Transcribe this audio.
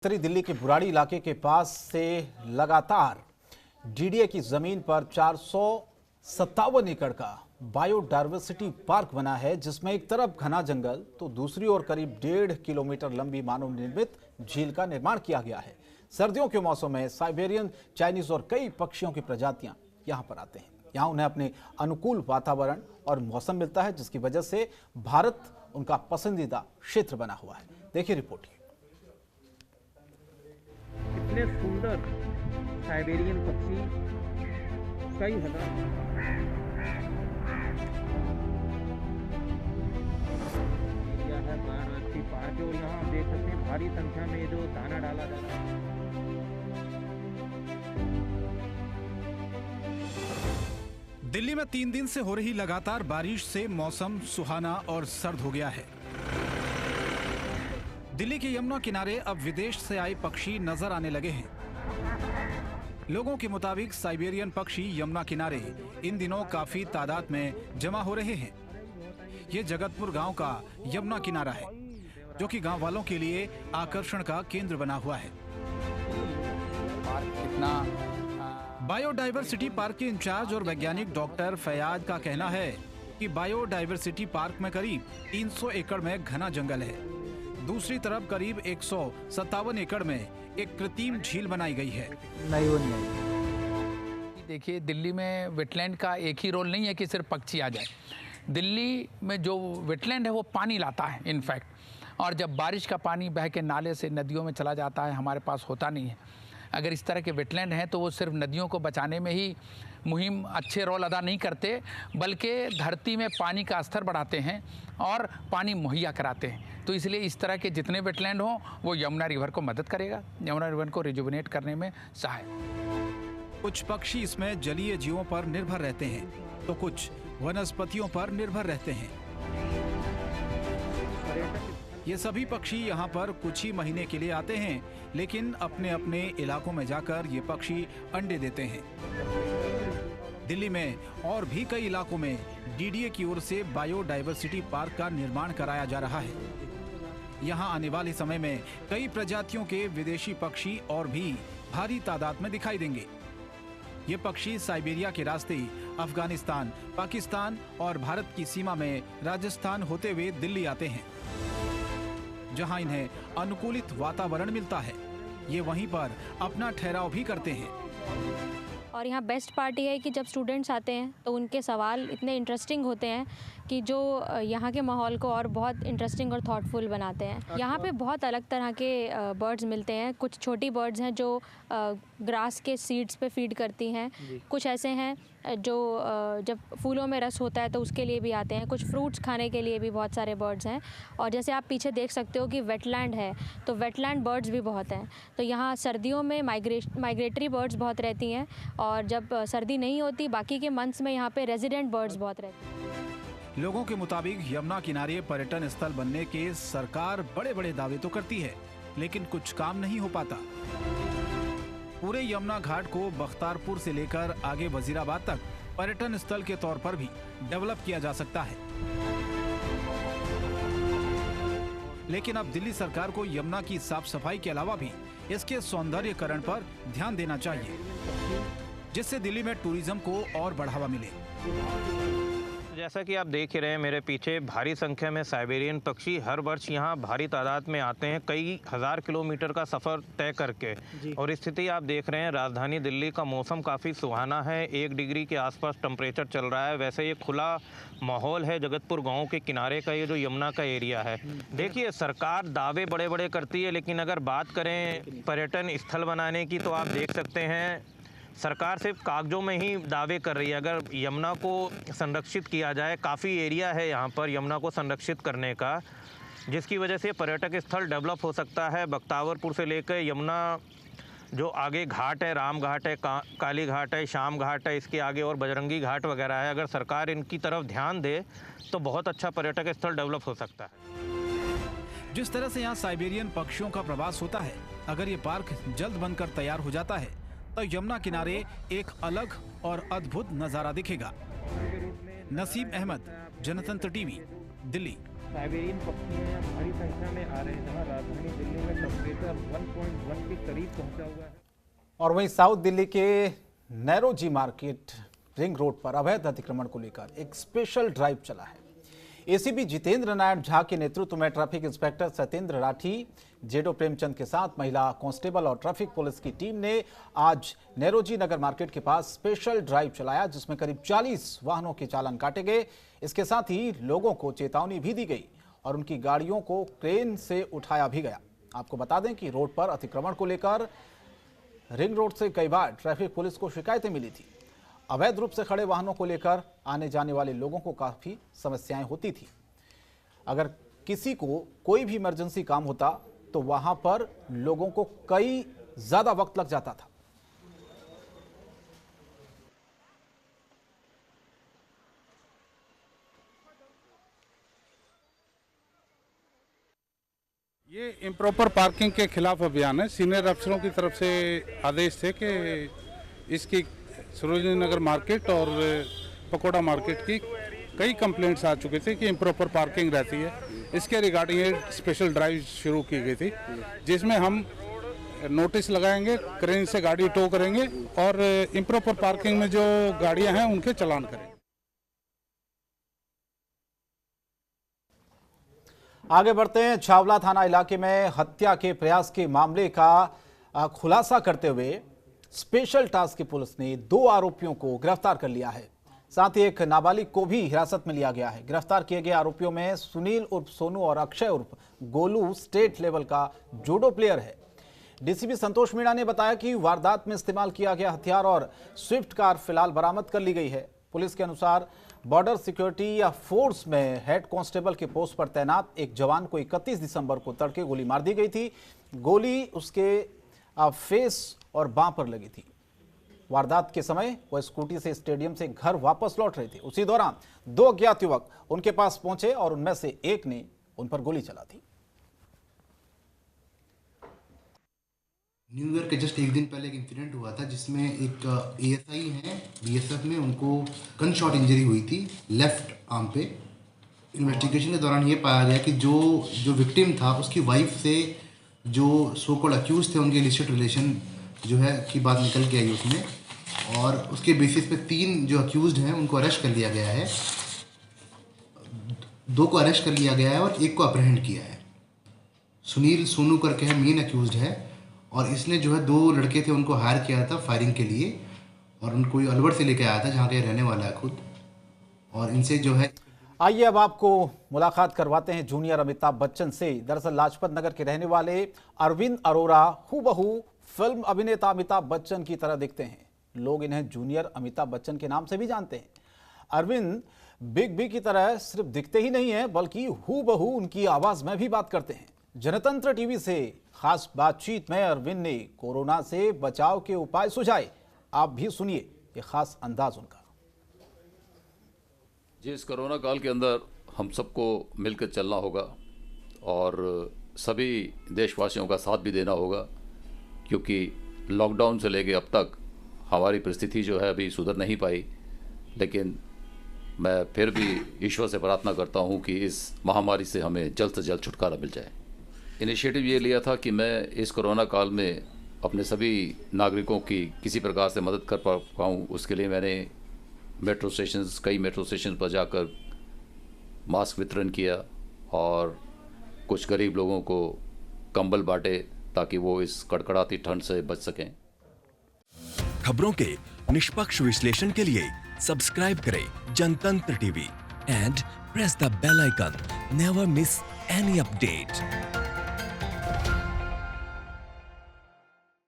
उत्तरी दिल्ली के बुराड़ी इलाके के पास से लगातार डीडीए की जमीन पर 457 एकड़ का बायोडायवर्सिटी पार्क बना है, जिसमें एक तरफ घना जंगल तो दूसरी ओर करीब 1.5 किलोमीटर लंबी मानव निर्मित झील का निर्माण किया गया है। सर्दियों के मौसम में साइबेरियन, चाइनीज और कई पक्षियों की प्रजातियां यहां पर आते हैं। यहां उन्हें अपने अनुकूल वातावरण और मौसम मिलता है, जिसकी वजह से भारत उनका पसंदीदा क्षेत्र बना हुआ है। देखिए रिपोर्ट। इतने सुंदर साइबेरियन पक्षी कई हजार एरिया है बायोडायवर्सिटी पार्क, और यहाँ आप देख सकते हैं भारी संख्या में जो दाना डाला जा रहा है। दिल्ली में 3 दिन से हो रही लगातार बारिश से मौसम सुहाना और सर्द हो गया है। दिल्ली के यमुना किनारे अब विदेश से आए पक्षी नजर आने लगे हैं। लोगों के मुताबिक साइबेरियन पक्षी यमुना किनारे इन दिनों काफी तादाद में जमा हो रहे हैं। ये जगतपुर गांव का यमुना किनारा है, जो कि गांव वालों के लिए आकर्षण का केंद्र बना हुआ है। बायोडायवर्सिटी पार्क के इंचार्ज और वैज्ञानिक डॉक्टर फैयाज का कहना है कि बायोडायवर्सिटी पार्क में करीब 300 एकड़ में घना जंगल है। दूसरी तरफ करीब 157 एकड़ में एक कृत्रिम झील बनाई गई है। नहीं, देखिए दिल्ली में वेटलैंड का एक ही रोल नहीं है कि सिर्फ पक्षी आ जाए। दिल्ली में जो वेटलैंड है वो पानी लाता है इनफैक्ट, और जब बारिश का पानी बह के नाले से नदियों में चला जाता है, हमारे पास होता नहीं है। अगर इस तरह के वेटलैंड हैं तो वो सिर्फ नदियों को बचाने में ही मुहिम अच्छे रोल अदा नहीं करते, बल्कि धरती में पानी का स्तर बढ़ाते हैं और पानी मुहैया कराते हैं। तो इसलिए इस तरह के जितने वेटलैंड हों वो यमुना रिवर को मदद करेगा, यमुना रिवर को रिजुविनेट करने में सहायक। कुछ पक्षी इसमें जलीय जीवों पर निर्भर रहते हैं तो कुछ वनस्पतियों पर निर्भर रहते हैं। ये सभी पक्षी यहाँ पर कुछ ही महीने के लिए आते हैं, लेकिन अपने अपने इलाकों में जाकर ये पक्षी अंडे देते हैं। दिल्ली में और भी कई इलाकों में डीडीए की ओर से बायोडायवर्सिटी पार्क का निर्माण कराया जा रहा है। यहाँ आने वाले समय में कई प्रजातियों के विदेशी पक्षी और भी भारी तादाद में दिखाई देंगे। ये पक्षी साइबेरिया के रास्ते अफगानिस्तान, पाकिस्तान और भारत की सीमा में राजस्थान होते हुए दिल्ली आते हैं, जहां इन्हें अनुकूलित वातावरण मिलता है। ये वहीं पर अपना ठहराव भी करते हैं। और यहाँ बेस्ट पार्ट ये है कि जब स्टूडेंट्स आते हैं तो उनके सवाल इतने इंटरेस्टिंग होते हैं कि जो यहाँ के माहौल को और बहुत इंटरेस्टिंग और थॉटफुल बनाते हैं। यहाँ पे बहुत अलग तरह के बर्ड्स मिलते हैं। कुछ छोटी बर्ड्स हैं जो ग्रास के सीड्स पे फीड करती हैं, कुछ ऐसे हैं जो जब फूलों में रस होता है तो उसके लिए भी आते हैं, कुछ फ्रूट्स खाने के लिए भी बहुत सारे बर्ड्स हैं। और जैसे आप पीछे देख सकते हो कि वेटलैंड है, तो वेटलैंड बर्ड्स भी बहुत हैं। तो यहाँ सर्दियों में माइग्रेटरी बर्ड्स बहुत रहती हैं, और जब सर्दी नहीं होती बाकी के मंथ्स में यहाँ पे रेजिडेंट बर्ड्स बहुत रहते हैं। लोगों के मुताबिक यमुना किनारे पर्यटन स्थल बनने के सरकार बड़े बड़े दावे तो करती है, लेकिन कुछ काम नहीं हो पाता। पूरे यमुना घाट को बख्तारपुर से लेकर आगे वजीराबाद तक पर्यटन स्थल के तौर पर भी डेवलप किया जा सकता है, लेकिन अब दिल्ली सरकार को यमुना की साफ सफाई के अलावा भी इसके सौंदर्यीकरण पर ध्यान देना चाहिए, जिससे दिल्ली में टूरिज्म को और बढ़ावा मिले। जैसा कि आप देख ही रहे हैं मेरे पीछे, भारी संख्या में साइबेरियन पक्षी हर वर्ष यहाँ भारी तादाद में आते हैं, कई हजार किलोमीटर का सफ़र तय करके। और स्थिति आप देख रहे हैं, राजधानी दिल्ली का मौसम काफ़ी सुहाना है, 1 डिग्री के आसपास टेम्परेचर चल रहा है। वैसे ये खुला माहौल है जगतपुर गांव के किनारे का, ये जो यमुना का एरिया है। देखिए, सरकार दावे बड़े बड़े करती है, लेकिन अगर बात करें पर्यटन स्थल बनाने की तो आप देख सकते हैं सरकार सिर्फ कागजों में ही दावे कर रही है। अगर यमुना को संरक्षित किया जाए, काफ़ी एरिया है यहाँ पर यमुना को संरक्षित करने का, जिसकी वजह से पर्यटक स्थल डेवलप हो सकता है। बख्तावरपुर से लेकर यमुना जो आगे घाट है, राम घाट है, काली घाट है, शाम घाट है, इसके आगे और बजरंगी घाट वगैरह है। अगर सरकार इनकी तरफ ध्यान दे तो बहुत अच्छा पर्यटक स्थल डेवलप हो सकता है। जिस तरह से यहाँ साइबेरियन पक्षियों का प्रवास होता है, अगर ये पार्क जल्द बनकर तैयार हो जाता है तो यमुना किनारे एक अलग और अद्भुत नजारा दिखेगा। नसीम अहमद, जनतंत्र टीवी, दिल्ली। साइबेरियन पक्षी हैं यहाँ भारी संख्या में आ रहे हैं, जहाँ राजधानी दिल्ली में टेम्परेचर 1.1 के करीब पहुंचा हुआ है। और वहीं साउथ दिल्ली के नैरोजी मार्केट रिंग रोड पर अवैध अतिक्रमण को लेकर एक स्पेशल ड्राइव चला है। एसीपी जितेंद्र नारायण झा के नेतृत्व में ट्रैफिक इंस्पेक्टर सत्येंद्र राठी, जेडो प्रेमचंद के साथ महिला कांस्टेबल और ट्रैफिक पुलिस की टीम ने आज नैरोजी नगर मार्केट के पास स्पेशल ड्राइव चलाया, जिसमें करीब 40 वाहनों के चालान काटे गए। इसके साथ ही लोगों को चेतावनी भी दी गई और उनकी गाड़ियों को क्रेन से उठाया भी गया। आपको बता दें कि रोड पर अतिक्रमण को लेकर रिंग रोड से कई बार ट्रैफिक पुलिस को शिकायतें मिली थी। अवैध रूप से खड़े वाहनों को लेकर आने जाने वाले लोगों को काफ़ी समस्याएं होती थी। अगर किसी को कोई भी इमरजेंसी काम होता तो वहां पर लोगों को कई ज़्यादा वक्त लग जाता था। ये इम्प्रॉपर पार्किंग के खिलाफ अभियान है। सीनियर अफसरों की तरफ से आदेश थे कि इसकी सरोजनी नगर मार्केट और पकोड़ा मार्केट की कई कंप्लेंट्स आ चुके थे कि इम्प्रॉपर पार्किंग रहती है। इसके रिगार्डिंग ये स्पेशल ड्राइव शुरू की गई थी, जिसमें हम नोटिस लगाएंगे, क्रेन से गाड़ी टो करेंगे और इम्प्रॉपर पार्किंग में जो गाड़ियां हैं उनके चालान करेंगे। आगे बढ़ते हैं। छावला थाना इलाके में हत्या के प्रयास के मामले का खुलासा करते हुए स्पेशल टास्क की पुलिस ने 2 आरोपियों को गिरफ्तार कर लिया है। साथ ही एक नाबालिग को भी हिरासत में लिया गया है। गिरफ्तार किए गए आरोपियों में सुनील उर्फ सोनू और अक्षय उर्फ गोलू स्टेट लेवल का जूडो प्लेयर है। डीसीपी संतोष मीणा ने बताया कि वारदात में इस्तेमाल किया गया हथियार और स्विफ्ट कार फिलहाल बरामद कर ली गई है। पुलिस के अनुसार बॉर्डर सिक्योरिटी या फोर्स में हेड कांस्टेबल के पोस्ट पर तैनात एक जवान को 31 दिसंबर को तड़के गोली मार दी गई थी। गोली उसके फेस और बांह पर लगी थी। वारदात के समय वह स्कूटी से स्टेडियम से घर वापस लौट रहे थे। उसी दौरान 2 अज्ञात युवक उनके पास पहुंचे और उनमें से एक ने उन पर गोली चला दी। न्यू ईयर के जस्ट एक दिन पहले एक इंसिडेंट हुआ था, जिसमें एक एएसआई हैं बीएसएफ में, उनको गन शॉट इंजरी हुई थी लेफ्ट आर्म पे। इन्वेस्टिगेशन के दौरान ये पाया गया कि जो विक्टिम था उसकी वाइफ से जो सो कॉल्ड अक्यूज थे उनके इलिसिट रिलेशन जो है की बात निकल के आई उसमें, और उसके बेसिस पे 3 जो अक्यूज्ड हैं उनको अरेस्ट कर लिया गया है। 2 को अरेस्ट कर लिया गया है और 1 को अप्रहेंड किया है। सुनील सोनू करके है मेन अक्यूज्ड है, और इसने जो है 2 लड़के थे उनको हायर किया था फायरिंग के लिए, और उनको अलवर से लेकर आया था जहाँ के रहने वाला है खुद, और इनसे जो है। आइए अब आपको मुलाकात करवाते हैं जूनियर अमिताभ बच्चन से। दरअसल लाजपत नगर के रहने वाले अरविंद अरोरा हूबहू फिल्म अभिनेता अमिताभ बच्चन की तरह दिखते हैं। लोग इन्हें जूनियर अमिताभ बच्चन के नाम से भी जानते हैं। अरविंद बिग बी की तरह सिर्फ दिखते ही नहीं है, बल्कि हूबहू उनकी आवाज में भी बात करते हैं। जनतंत्र टीवी से खास बातचीत में अरविंद ने कोरोना से बचाव के उपाय सुझाए। आप भी सुनिए ये खास अंदाज उनका। जी, इस कोरोना काल के अंदर हम सबको मिलकर चलना होगा और सभी देशवासियों का साथ भी देना होगा, क्योंकि लॉकडाउन से लेके अब तक हमारी परिस्थिति जो है अभी सुधर नहीं पाई। लेकिन मैं फिर भी ईश्वर से प्रार्थना करता हूं कि इस महामारी से हमें जल्द से जल्द छुटकारा मिल जाए। इनिशिएटिव ये लिया था कि मैं इस कोरोना काल में अपने सभी नागरिकों की किसी प्रकार से मदद कर पाऊँ। उसके लिए मैंने कई मेट्रो स्टेशन पर जाकर मास्क वितरण किया और कुछ गरीब लोगों को कंबल बांटे ताकि वो इस कड़कड़ाती ठंड से बच सकें। खबरों के निष्पक्ष विश्लेषण के लिए सब्सक्राइब करें Jantantra TV and press the bell icon. Never miss any update.